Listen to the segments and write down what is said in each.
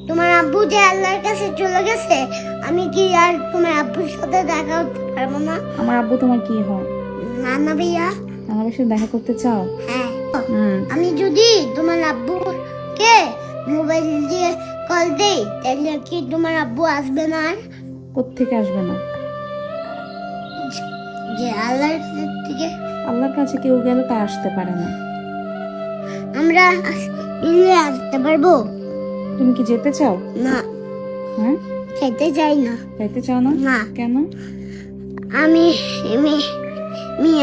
তোমার আব্বু যে আল্লাহর কাছে চলে গেছে, আমি কি আর তোমার আব্বুর সাথে দেখা করতে পারবো না? আমার আব্বু তোমার কি হয়? নানা ভাইয়া। আমার সাথে দেখা করতে চাও? হ্যাঁ। আমি যদি তোমার আব্বুকে মোবাইল দিয়ে কল দেই, তাহলে কি তোমার আব্বু আসবে না? আর কোত্থেকে আসবে না? যে আল্লাহর থেকে। আল্লাহর কাছে কেউ গেলে তা আসতে পারে না। আমরা মিলে আসতে পারবো? তুমি কি যেতে চাও? না। হ্যাঁ, খেতে চাই না। যাইতে চাও না? না। কেন? আমি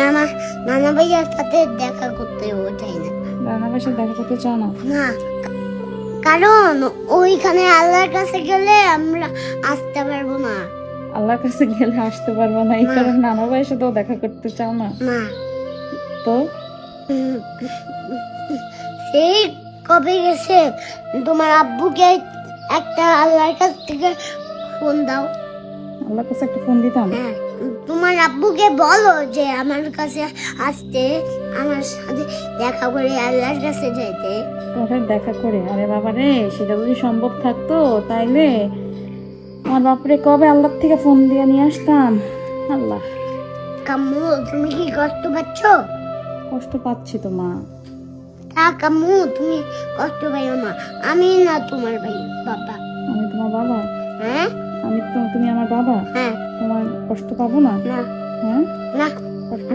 আমার নানা ভাইয়ার সাথে দেখা করতে চাই না। রান্নার সাথে দেখা করতে চাও না? না, কারণ ওইখানে আল্লাহর কাছে গেলে আমরা আসতে পারবো না। আল্লাহর কাছে গেলে আসতে পারবো না, এই কারণে নানা ভাইয়ের সাথেও দেখা করতে চাও না? না। তো সেই কবে গেছে, তোমার আব্বুকে একটা আল্লাহর কাছ থেকে ফোন দাও। আল্লাহর কাছে একটা ফোন দিতাম? হ্যাঁ, তোমার আব্বুকে বলো যে আমার কাছে আসতে, আমার সাথে দেখা করে আল্লাহর কাছে যেতে। তোমার দেখা করে? আরে বাবা রে, সেটা যদি সম্ভব থাকতো তাইলে আমার বাপরে কবে আল্লাহর থেকে ফোন দিয়ে নিয়ে আসতাম। আল্লাহ। কাম্মু, তুমি কি কষ্ট পাচ্ছ? কষ্ট পাচ্ছি তো মা। কাম্মু, তুমি কষ্ট পাইও না। আমি না তোমার ভাই বাবা। আমি তোমার বাবা? হ্যাঁ। তুমি আমার বাবা? হ্যাঁ। তোমার কষ্ট পাবো না? না। হ্যাঁ, না, কষ্ট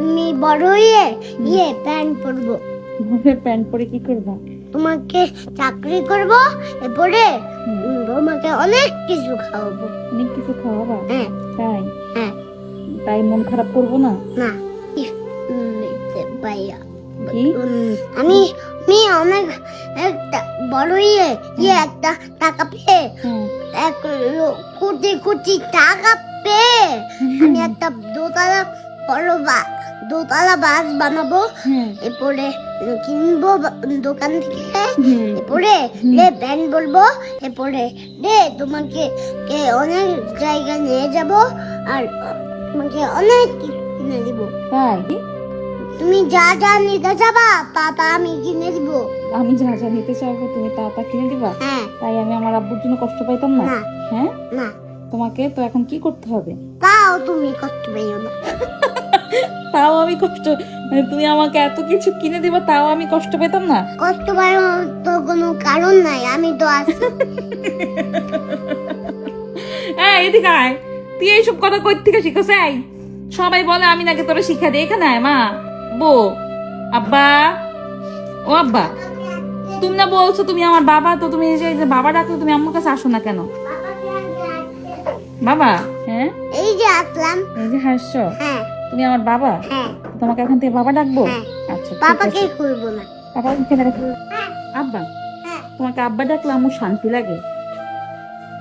আমি বড় হয়ে প্যান্ট পরবো। প্যান্ট পরে কি করবা? তোমাকে চাকরি করব, এরপরে তোমাকে অনেক কিছু খাওয়াবো। অনেক কিছু খাওয়াবা? হ্যাঁ। তাই? হ্যাঁ। তাই মন খারাপ করবো না? না। ভাইয়া, কি? আমি অনেক একটা বড় একটা টাকা পেয়ে, এক কোটি কোটি টাকা পেয়ে আমি একটা দোতলা বাস বানাবো। এরপরে কিনবো দোকান থেকে, এরপরে ব্যান্ড বলবো, এরপরে তোমাকে অনেক জায়গায় নিয়ে যাব, আর তোমাকে অনেক কিছু কিনে দিব। তাই? তুমি যা যা নিতে যাবা তা আমি কিনে দিব। আমি যা যা নিতে চাইবো তুমি তা কিনে দিবা? হ্যাঁ। তাই আমি আমার আব্বুর জন্য কষ্ট পাইতাম না? না। হ্যাঁ, না। তোমাকে তো এখন কি করতে হবে? তাও তুমি কষ্ট পাইও না। তাও আমি কষ্ট, মানে তুমি আমাকে এত কিছু কিনে দিবা তাও আমি কষ্ট পেতাম না? কষ্ট পাইও তো কোনো কারণ নাই, আমি তো আছি। এদিকে আয়, তুই এইসব কথা কই থেকে শিখছ? সবাই বলে আমি নাকি তোরা শিক্ষা দিই। এখানে আয় মা, বো, আব্বা, ও আব্বা, তুমি না বলছো তুমি আমার বাবা, তো তুমি এই যে বাবা ডাকলে তুমি আমার কাছে আসো না কেন? বাবা? হ্যাঁ, এই যে আসলাম। এই যে হাসছো? হ্যাঁ। তুমি আমার বাবা? হ্যাঁ। তোমাকে এখন থেকে বাবা ডাকবো? হ্যাঁ। আচ্ছা, পাপাকে খুলবো না। পাপাকে খেলে রাখো। আব্বা, হ্যাঁ। তোমাকে আব্বা ডাকলে আমার শান্তি লাগে।